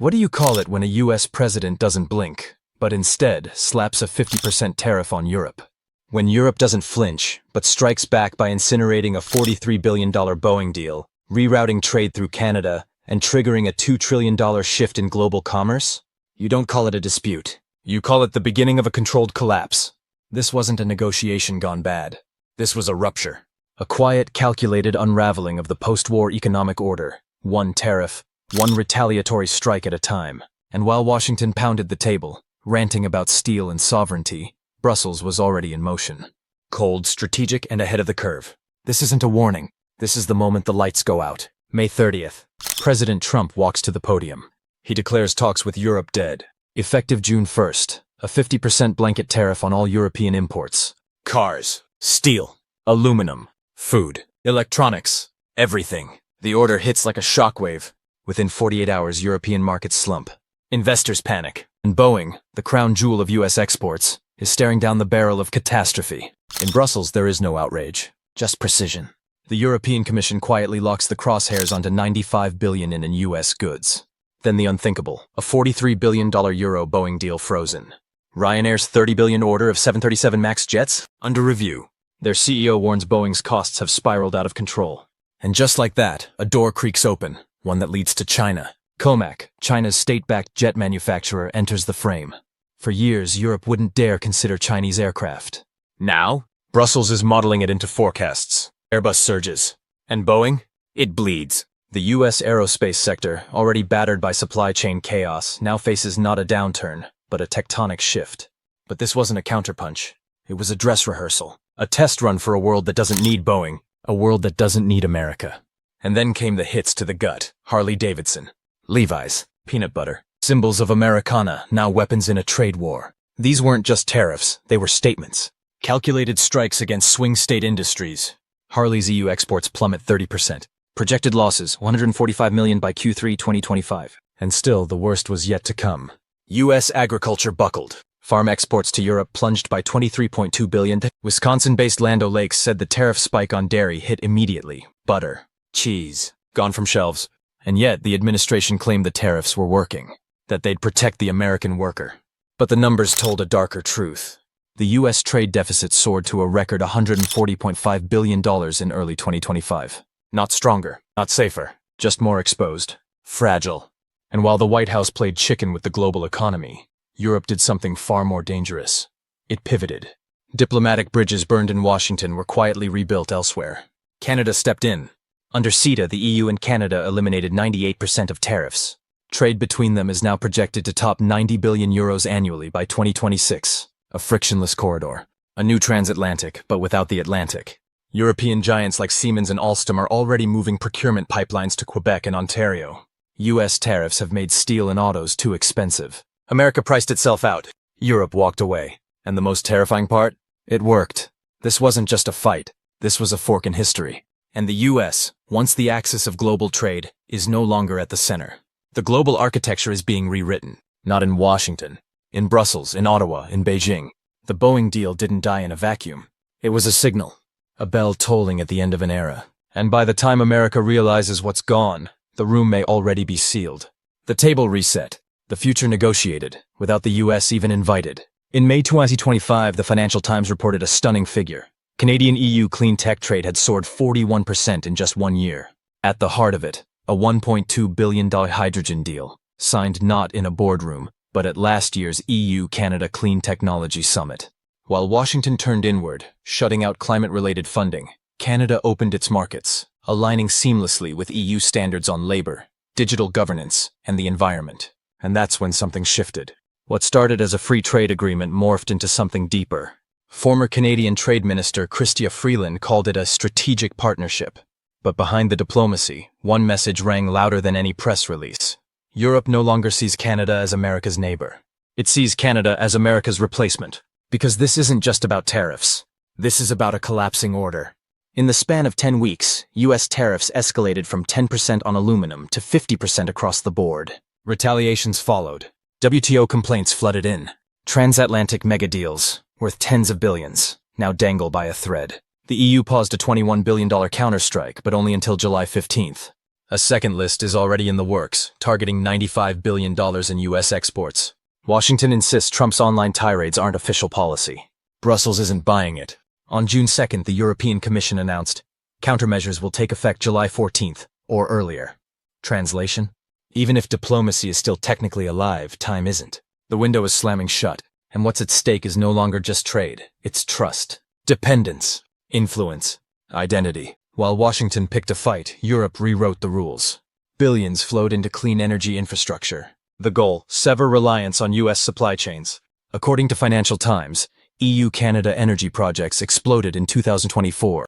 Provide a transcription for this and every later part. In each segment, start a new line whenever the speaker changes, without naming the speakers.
What do you call it when a US president doesn't blink, but instead slaps a 50% tariff on Europe? When Europe doesn't flinch, but strikes back by incinerating a $43 billion Boeing deal, rerouting trade through Canada, and triggering a $2 trillion shift in global commerce? You don't call it a dispute. You call it the beginning of a controlled collapse. This wasn't a negotiation gone bad. This was a rupture. A quiet, calculated unraveling of the post-war economic order. One tariff, one retaliatory strike at a time. And while Washington pounded the table, ranting about steel and sovereignty, Brussels was already in motion. Cold, strategic, and ahead of the curve. This isn't a warning. This is the moment the lights go out. May 30th. President Trump walks to the podium. He declares talks with Europe dead. Effective June 1st, a 50% blanket tariff on all European imports. Cars, steel, aluminum, food, electronics, everything. The order hits like a shockwave. Within 48 hours, European markets slump. Investors panic. And Boeing, the crown jewel of US exports, is staring down the barrel of catastrophe. In Brussels, there is no outrage, just precision. The European Commission quietly locks the crosshairs onto $95 billion in US goods. Then the unthinkable, a $43 billion Euro Boeing deal frozen. Ryanair's $30 billion order of 737 MAX jets under review. Their CEO warns Boeing's costs have spiraled out of control. And just like that, a door creaks open, one that leads to China. COMAC, China's state-backed jet manufacturer, enters the frame. For years, Europe wouldn't dare consider Chinese aircraft. Now, Brussels is modeling it into forecasts. Airbus surges. And Boeing? It bleeds. The US aerospace sector, already battered by supply chain chaos, now faces not a downturn, but a tectonic shift. But this wasn't a counterpunch. It was a dress rehearsal. A test run for a world that doesn't need Boeing. A world that doesn't need America. And then came the hits to the gut. Harley-Davidson. Levi's. Peanut butter. Symbols of Americana, now weapons in a trade war. These weren't just tariffs, they were statements. Calculated strikes against swing state industries. Harley's EU exports plummet 30%. Projected losses, $145 million by Q3 2025. And still, the worst was yet to come. U.S. agriculture buckled. Farm exports to Europe plunged by $23.2 billion. Wisconsin-based Land O'Lakes said the tariff spike on dairy hit immediately. Butter, cheese, gone from shelves. And yet, the administration claimed the tariffs were working, that they'd protect the American worker. But the numbers told a darker truth. The U.S. trade deficit soared to a record $140.5 billion in early 2025. Not stronger, not safer, just more exposed, fragile. And while the White House played chicken with the global economy, Europe did something far more dangerous. It pivoted. Diplomatic bridges burned in Washington were quietly rebuilt elsewhere. Canada stepped in. Under CETA, the EU and Canada eliminated 98% of tariffs. Trade between them is now projected to top 90 billion euros annually by 2026. A frictionless corridor. A new transatlantic, but without the Atlantic. European giants like Siemens and Alstom are already moving procurement pipelines to Quebec and Ontario. US tariffs have made steel and autos too expensive. America priced itself out. Europe walked away. And the most terrifying part? It worked. This wasn't just a fight. This was a fork in history. And the US, once the axis of global trade, is no longer at the center. The global architecture is being rewritten. Not in Washington. In Brussels, in Ottawa, in Beijing. The Boeing deal didn't die in a vacuum. It was a signal. A bell tolling at the end of an era. And by the time America realizes what's gone, the room may already be sealed. The table reset. The future negotiated, without the US even invited. In May 2025, the Financial Times reported a stunning figure. Canadian-EU clean tech trade had soared 41% in just 1 year. At the heart of it, a $1.2 billion hydrogen deal, signed not in a boardroom, but at last year's EU-Canada Clean Technology Summit. While Washington turned inward, shutting out climate-related funding, Canada opened its markets, aligning seamlessly with EU standards on labor, digital governance, and the environment. And that's when something shifted. What started as a free trade agreement morphed into something deeper. Former Canadian Trade Minister Chrystia Freeland called it a strategic partnership. But behind the diplomacy, one message rang louder than any press release. Europe no longer sees Canada as America's neighbor. It sees Canada as America's replacement. Because this isn't just about tariffs. This is about a collapsing order. In the span of 10 weeks, US tariffs escalated from 10% on aluminum to 50% across the board. Retaliations followed. WTO complaints flooded in. Transatlantic megadeals, worth tens of billions, now dangle by a thread. The EU paused a $21 billion counterstrike, but only until July 15th. A second list is already in the works, targeting $95 billion in U.S. exports. Washington insists Trump's online tirades aren't official policy. Brussels isn't buying it. On June 2nd, the European Commission announced countermeasures will take effect July 14th, or earlier. Translation? Even if diplomacy is still technically alive, time isn't. The window is slamming shut, and what's at stake is no longer just trade, it's trust, dependence, influence, identity. While Washington picked a fight, Europe rewrote the rules. Billions flowed into clean energy infrastructure. The goal: sever reliance on U.S. supply chains. According to Financial Times, EU-Canada energy projects exploded in 2024,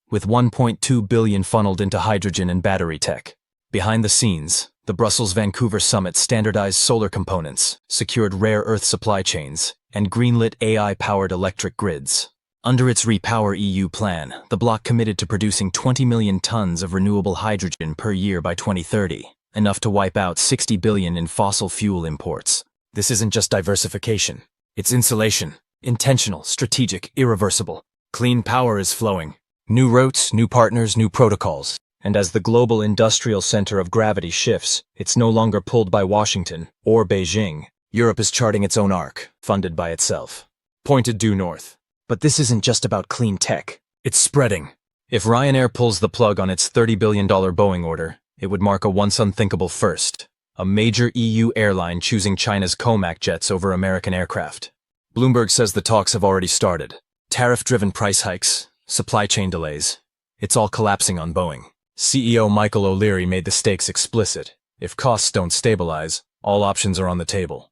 with $1.2 billion funneled into hydrogen and battery tech. Behind the scenes, the Brussels-Vancouver summit standardized solar components, secured rare earth supply chains, and greenlit AI-powered electric grids. Under its Repower EU plan, the bloc committed to producing 20 million tons of renewable hydrogen per year by 2030, enough to wipe out $60 billion in fossil fuel imports. This isn't just diversification, it's insulation. Intentional, strategic, irreversible. Clean power is flowing. New routes, new partners, new protocols. And as the global industrial center of gravity shifts, it's no longer pulled by Washington or Beijing. Europe is charting its own arc, funded by itself. Pointed due north. But this isn't just about clean tech. It's spreading. If Ryanair pulls the plug on its $30 billion Boeing order, it would mark a once unthinkable first. A major EU airline choosing China's COMAC jets over American aircraft. Bloomberg says the talks have already started. Tariff-driven price hikes, supply chain delays. It's all collapsing on Boeing. CEO Michael O'Leary made the stakes explicit. If costs don't stabilize, all options are on the table.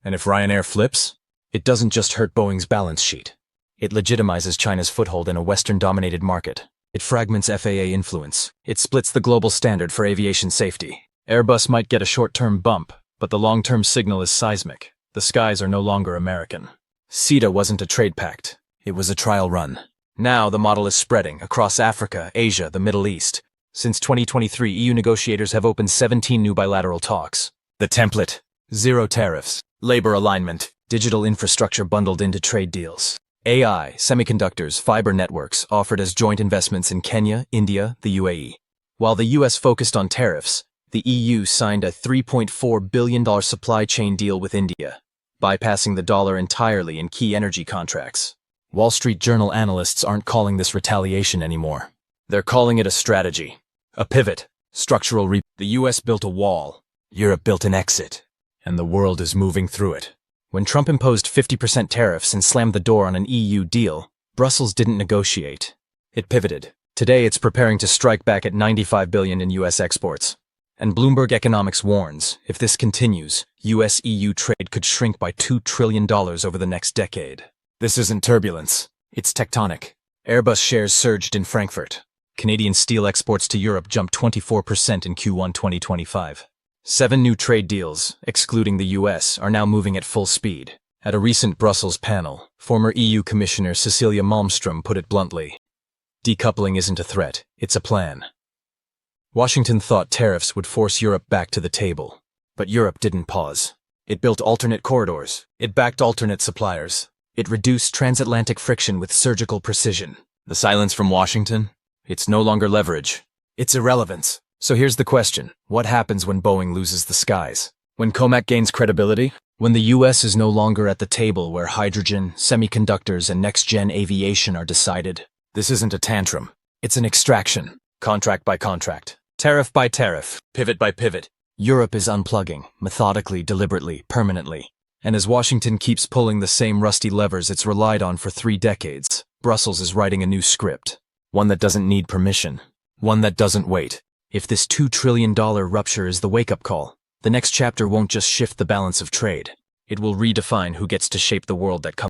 And if Ryanair flips, it doesn't just hurt Boeing's balance sheet. It legitimizes China's foothold in a Western-dominated market. It fragments FAA influence. It splits the global standard for aviation safety. Airbus might get a short-term bump, but the long-term signal is seismic. The skies are no longer American. CETA wasn't a trade pact. It was a trial run. Now the model is spreading across Africa, Asia, the Middle East. Since 2023, EU negotiators have opened 17 new bilateral talks. The template: zero tariffs, labor alignment, digital infrastructure bundled into trade deals. AI, semiconductors, fiber networks offered as joint investments in Kenya, India, the UAE. While the US focused on tariffs, the EU signed a $3.4 billion supply chain deal with India, bypassing the dollar entirely in key energy contracts. Wall Street Journal analysts aren't calling this retaliation anymore. They're calling it a strategy, a pivot, structural The US built a wall, Europe built an exit, and the world is moving through it. When Trump imposed 50% tariffs and slammed the door on an EU deal, Brussels didn't negotiate. It pivoted. Today it's preparing to strike back at $95 billion in US exports. And Bloomberg Economics warns, if this continues, US-EU trade could shrink by $2 trillion over the next decade. This isn't turbulence, it's tectonic. Airbus shares surged in Frankfurt. Canadian steel exports to Europe jumped 24% in Q1 2025. 7 new trade deals, excluding the US, are now moving at full speed. At a recent Brussels panel, former EU Commissioner Cecilia Malmström put it bluntly: decoupling isn't a threat, it's a plan. Washington thought tariffs would force Europe back to the table. But Europe didn't pause. It built alternate corridors. It backed alternate suppliers. It reduced transatlantic friction with surgical precision. The silence from Washington? It's no longer leverage. It's irrelevance. So here's the question. What happens when Boeing loses the skies? When COMAC gains credibility? When the US is no longer at the table where hydrogen, semiconductors, and next-gen aviation are decided? This isn't a tantrum. It's an extraction. Contract by contract. Tariff by tariff. Pivot by pivot. Europe is unplugging, methodically, deliberately, permanently. And as Washington keeps pulling the same rusty levers it's relied on for 3 decades, Brussels is writing a new script. One that doesn't need permission. One that doesn't wait. If this $2 trillion rupture is the wake-up call, the next chapter won't just shift the balance of trade. It will redefine who gets to shape the world that comes.